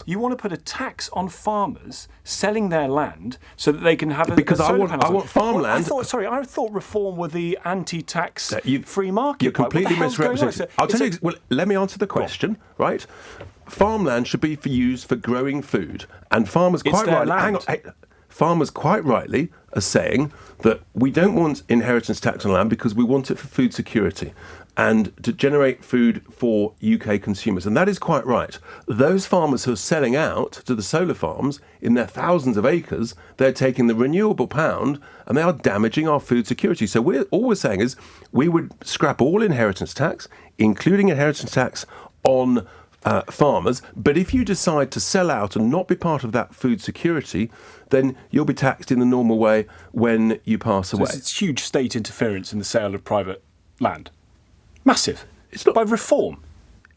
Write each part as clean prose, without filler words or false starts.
You want to put a tax on farmers selling their land so that they can have because I want I farmland. thought reform were the anti-tax free market. You're completely misrepresenting. I'll tell you. Well, let me answer the question. Right, farmland should be used for growing food, and farmers quite rightly. Farmers quite rightly are saying that we don't want inheritance tax on land because we want it for food security and to generate food for UK consumers. And that is quite right. Those farmers who are selling out to the solar farms in their thousands of acres, they're taking the renewable pound and they are damaging our food security. So all we're saying is we would scrap all inheritance tax, including inheritance tax on farmers. But if you decide to sell out and not be part of that food security, then you'll be taxed in the normal way when you pass away. It's huge state interference in the sale of private land. Massive. It's not by reform.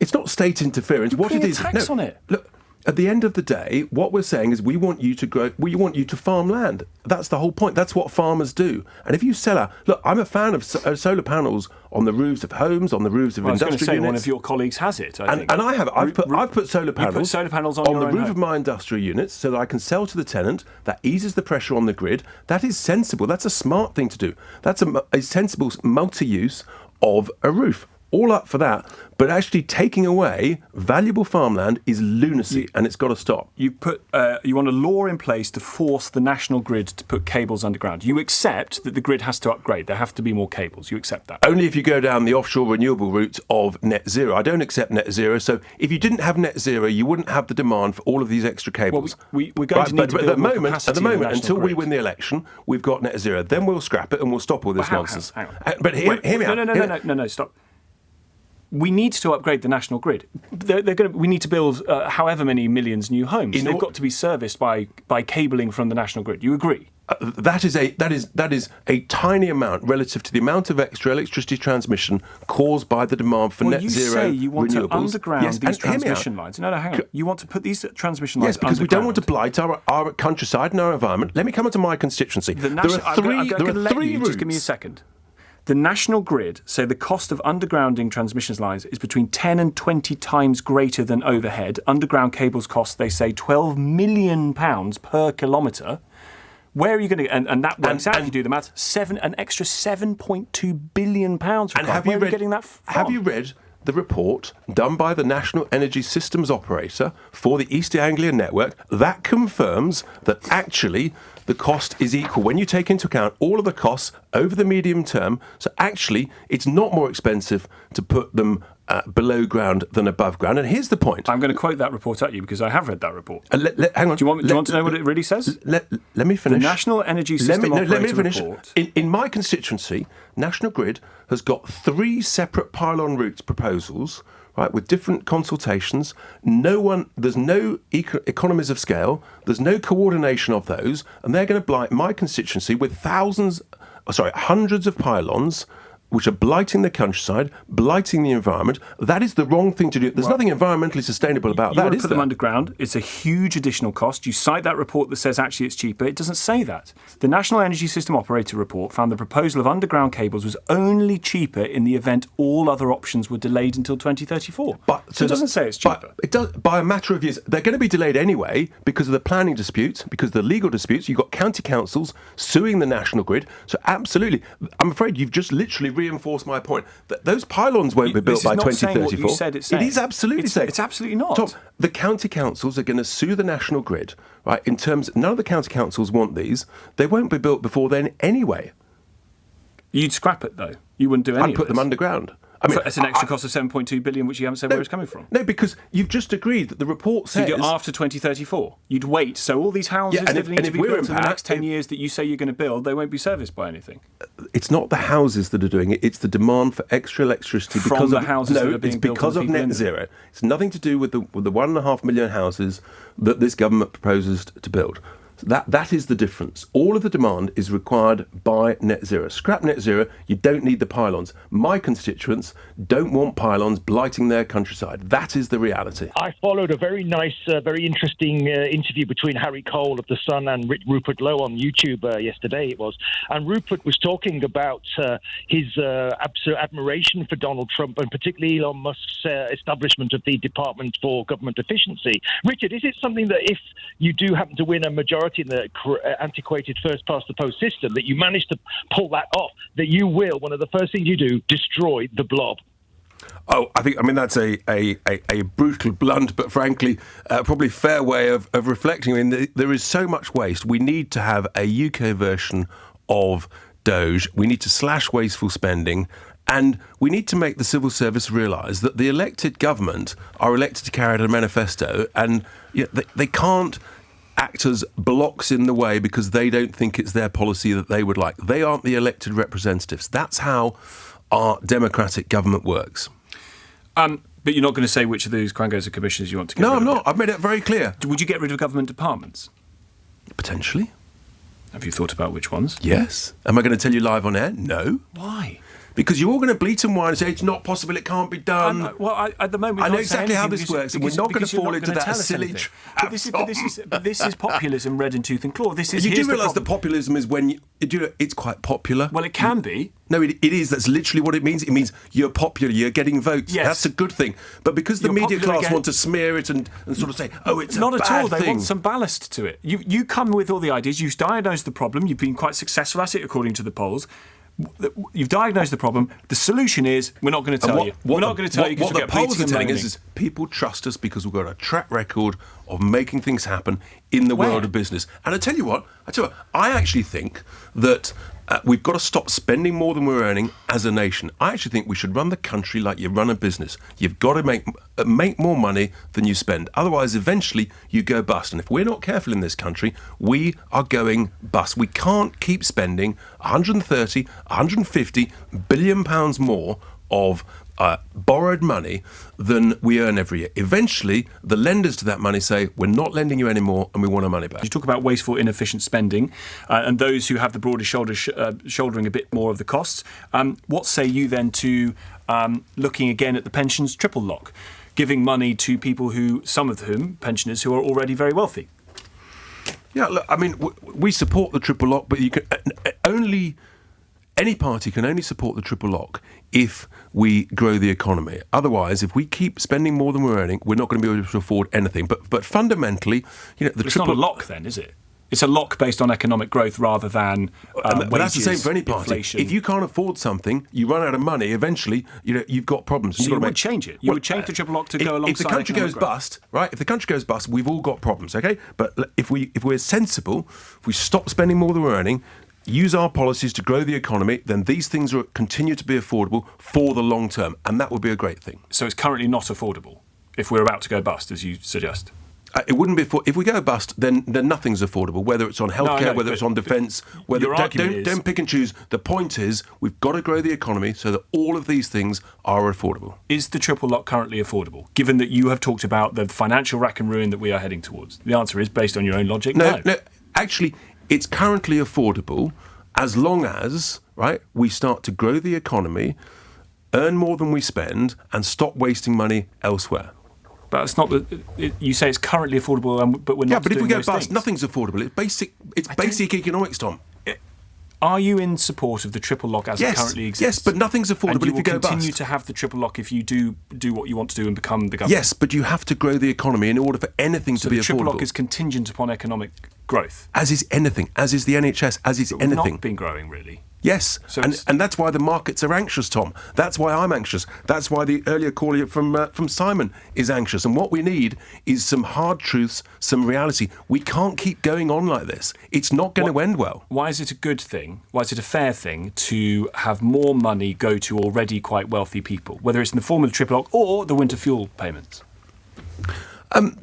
It's not state interference. What it is? Tax on it. Look, at the end of the day, what we're saying is we want you to grow. We want you to farm land. That's the whole point. That's what farmers do. And if you sell out, look, I'm a fan of solar panels on the roofs of homes, on the roofs of industrial units. I was going to say one of your colleagues has it. I think. And I have. I've put solar panels. You put solar panels on the roof of my industrial units so that I can sell to the tenant. That eases the pressure on the grid. That is sensible. That's a smart thing to do. That's a sensible multi-use of a roof. All up for that, but actually taking away valuable farmland is lunacy, and it's got to stop. You want a law in place to force the national grid to put cables underground. You accept that the grid has to upgrade. There have to be more cables. You accept that. Only if you go down the offshore renewable route of net zero. I don't accept net zero. So if you didn't have net zero, you wouldn't have the demand for all of these extra cables. Well, we're going to need to build more capacity at the moment, until grid. we win the election, we've got net zero. Then we'll scrap it and we'll stop all this nonsense. Hang on. But hear me out. No, stop. We need to upgrade the national grid. We need to build however many millions new homes. They've got to be serviced by cabling from the national grid. You agree? That is a tiny amount relative to the amount of extra electricity transmission caused by the demand for net zero renewables. You say you want to underground these transmission lines. No, hang on. You want to put these transmission lines because underground. we don't want to blight our countryside and our environment. Let me come on to my constituency. There are three routes. Just give me a second. The national grid say the cost of undergrounding transmission lines is between 10 and 20 times greater than overhead. Underground cables cost, they say, £12 million per kilometre. Where are you going to... And that works out, if you do the maths, an extra £7.2 billion. Where are you getting that from? Have you read the report done by the National Energy Systems Operator for the East Anglia network? That confirms that actually the cost is equal when you take into account all of the costs over the medium term. So actually, it's not more expensive to put them below ground than above ground. And here's the point. I'm going to quote that report at you because I have read that report. Hang on. Do you want to know what it really says? Let me finish. The National Energy System Operator report. In my constituency, National Grid has got 3 separate pylon routes proposals, right, with different consultations. There's no economies of scale. There's no coordination of those, and they're going to blight my constituency with hundreds of pylons, which are blighting the countryside, blighting the environment. That is the wrong thing to do. There's nothing environmentally sustainable about that, You want to is put there? them underground. It's a huge additional cost. You cite that report that says actually it's cheaper. It doesn't say that. The National Energy System Operator report found the proposal of underground cables was only cheaper in the event all other options were delayed until 2034. So it doesn't say it's cheaper. It does, by a matter of years. They're going to be delayed anyway because of the planning disputes, because of the legal disputes. You've got county councils suing the national grid. So absolutely, I'm afraid you've just literally reinforced my point that those pylons won't be built by 2034. What you said it's saying. It is absolutely saying. It's absolutely not. Tom, the county councils are going to sue the national grid, right? In terms, none of the county councils want these. They won't be built before then anyway. You'd scrap it though. You wouldn't do any. I'd put them underground. I mean, it's an extra cost of 7.2 billion, which you haven't said where it's coming from. No, because you've just agreed that the report says... So after 2034, you'd wait. So all these houses that need to be built in the next 10 years that you say you're going to build, they won't be serviced by anything. It's not the houses that are doing it. It's the demand for extra electricity from the houses that are being built. It's because of net zero. It's nothing to do with the 1.5 million houses that this government proposes to build. That is the difference. All of the demand is required by net zero. Scrap net zero, you don't need the pylons. My constituents don't want pylons blighting their countryside. That is the reality. I followed a very nice, very interesting interview between Harry Cole of The Sun and Rupert Lowe on YouTube yesterday, it was. And Rupert was talking about his absolute admiration for Donald Trump and particularly Elon Musk's establishment of the Department for Government Efficiency. Richard, is it something that if you do happen to win a majority in the antiquated first-past-the-post system, that you manage to pull that off, that you will, one of the first things you do, destroy the blob? Oh, I mean, that's a brutal, blunt, but frankly, probably fair way of reflecting. I mean, there is so much waste. We need to have a UK version of DOGE. We need to slash wasteful spending. And we need to make the civil service realise that the elected government are elected to carry out a manifesto, and they can't act as blocks in the way because they don't think it's their policy that they would like. They aren't the elected representatives. That's how our democratic government works. But you're not going to say which of those quangos or commissioners you want to get rid of? No, I'm not. I've made it very clear. Would you get rid of government departments? Potentially. Have you thought about which ones? Yes. Am I going to tell you live on air? No. Why? Because you're all going to bleat and whine and say it's not possible, it can't be done. At the moment, I know exactly how this works, and we're not going to fall into that silly trap. But this is populism red in tooth and claw. This is. You do realise that populism is when it's quite popular. Well, it can be. No, it is. That's literally what it means. It means you're popular, you're getting votes. Yes. That's a good thing. But because the media class want to smear it and sort of say, oh, it's not a bad at all. thing. They want some ballast to it. You come with all the ideas. You've diagnosed the problem. You've been quite successful at it, according to the polls. You've diagnosed the problem. The solution is we're not going to tell you. We're not going to tell you because what the polls are telling us is people trust us because we've got a track record of making things happen in the world of business. And I tell you what, I actually think that we've got to stop spending more than we're earning as a nation. I actually think we should run the country like you run a business. You've got to make more money than you spend. Otherwise, eventually, you go bust. And if we're not careful in this country, we are going bust. We can't keep spending 130, 150 billion pounds more of borrowed money than we earn every year. Eventually, the lenders to that money say, we're not lending you anymore and we want our money back. You talk about wasteful, inefficient spending and those who have the broader shoulders shouldering a bit more of the costs. What say you then to looking again at the pensions triple lock, giving money to people who, some of whom, pensioners who are already very wealthy? Yeah, look, I mean, we support the triple lock, but you can any party can only support the triple lock if we grow the economy. Otherwise, if we keep spending more than we're earning, we're not going to be able to afford anything. But fundamentally, it's not a lock then, is it? It's a lock based on economic growth rather than wages, but that's the same for any party. Inflation. If you can't afford something, you run out of money. Eventually, you've got problems. So you would change it. You would change the triple lock to go alongside. If the country goes bust, right? If the country goes bust, we've all got problems. Okay, but if we're sensible, if we stop spending more than we're earning, use our policies to grow the economy, then these things continue to be affordable for the long term, and that would be a great thing. So it's currently not affordable if we're about to go bust, as you suggest. It wouldn't be if we go bust, then nothing's affordable. Whether it's on healthcare, whether it's on defence, whether don't pick and choose. The point is, we've got to grow the economy so that all of these things are affordable. Is the triple lock currently affordable? Given that you have talked about the financial rack and ruin that we are heading towards, the answer is, based on your own logic, no. Actually, it's currently affordable as long as we start to grow the economy, earn more than we spend, and stop wasting money elsewhere. But it's not you say it's currently affordable, but we're not. Yeah, but if we go bust, things. Nothing's affordable. It's basic economics, Tom. Are you in support of the triple lock as it currently exists? Yes, but nothing's affordable if you go bust. And you will continue to have the triple lock if you do what you want to do and become the government? Yes, but you have to grow the economy in order for anything to be affordable. So the triple lock is contingent upon economic growth? As is anything. As is the NHS. As is anything. We've not been growing, really. Yes, so and that's why the markets are anxious, Tom. That's why I'm anxious. That's why the earlier caller from Simon is anxious. And what we need is some hard truths, some reality. We can't keep going on like this. It's not going to end well. Why is it a good thing? Why is it a fair thing to have more money go to already quite wealthy people, whether it's in the form of the triple lock or the winter fuel payments?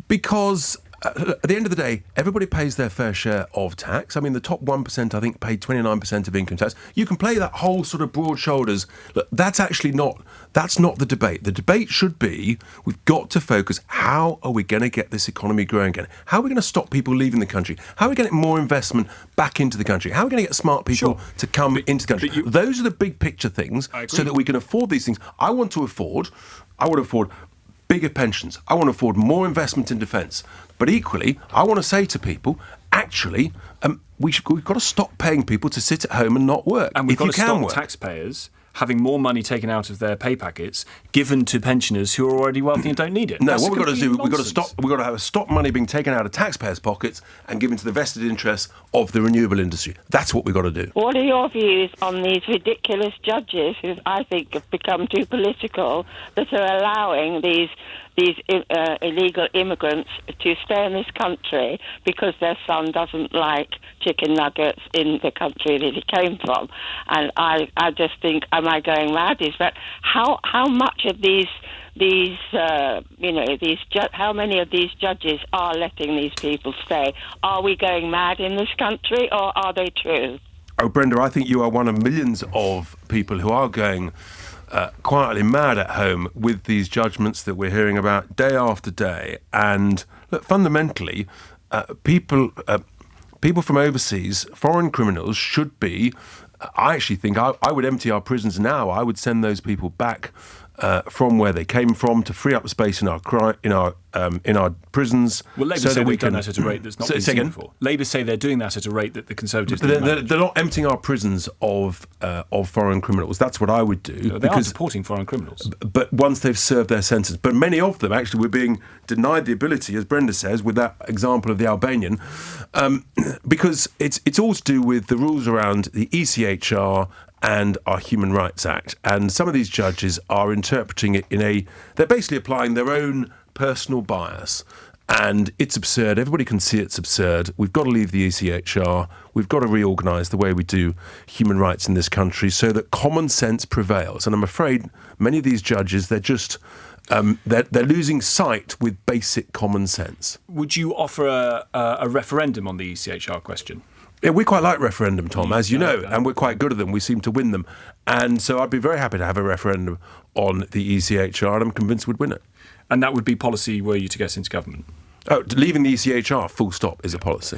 Because At the end of the day, everybody pays their fair share of tax. I mean, the top 1%, I think, paid 29% of income tax. You can play that whole sort of broad shoulders. Look, that's not the debate. The debate should be, we've got to focus, how are we going to get this economy growing again? How are we going to stop people leaving the country? How are we getting more investment back into the country? How are we going to get smart people to come into the country? Those are the big picture things so that we can afford these things. I want to afford bigger pensions. I want to afford more investment in defence. But equally, I want to say to people, actually, we've got to stop paying people to sit at home and not work. And we've got to stop taxpayers having more money taken out of their pay packets given to pensioners who are already wealthy and don't need it. No, what we've got to do, we've got to have stop money being taken out of taxpayers' pockets and given to the vested interests of the renewable industry. That's what we've got to do. What are your views on these ridiculous judges who I think have become too political that are allowing these illegal immigrants to stay in this country because their son doesn't like chicken nuggets in the country that he came from? And I just think, am I going mad? Is that how much of how many of these judges are letting these people stay? Are we going mad in this country, or are they true? Oh, Brenda, I think you are one of millions of people who are going quietly mad at home with these judgments that we're hearing about day after day. And look, fundamentally, people from overseas, foreign criminals, should be. I actually think I would empty our prisons now. I would send those people back from where they came from to free up space in our prisons. Well, Labour say they've done that at a rate that's not been seen before. Labour say they're doing that at a rate that the Conservatives they're not emptying our prisons of foreign criminals. That's what I would do. No, they are supporting foreign criminals. But once they've served their sentence. But many of them actually were being denied the ability, as Brenda says, with that example of the Albanian, because it's all to do with the rules around the ECHR and our Human Rights Act. And some of these judges are interpreting it they're basically applying their own personal bias. And it's absurd. Everybody can see it's absurd. We've got to leave the ECHR. We've got to reorganise the way we do human rights in this country so that common sense prevails. And I'm afraid many of these judges, they're just they're losing sight with basic common sense. Would you offer a referendum on the ECHR question? Yeah, we quite like referendum, Tom, as you know, and we're quite good at them. We seem to win them. And so I'd be very happy to have a referendum on the ECHR, and I'm convinced we'd win it. And that would be policy were you to get into government? Oh, leaving the ECHR, full stop, is a policy.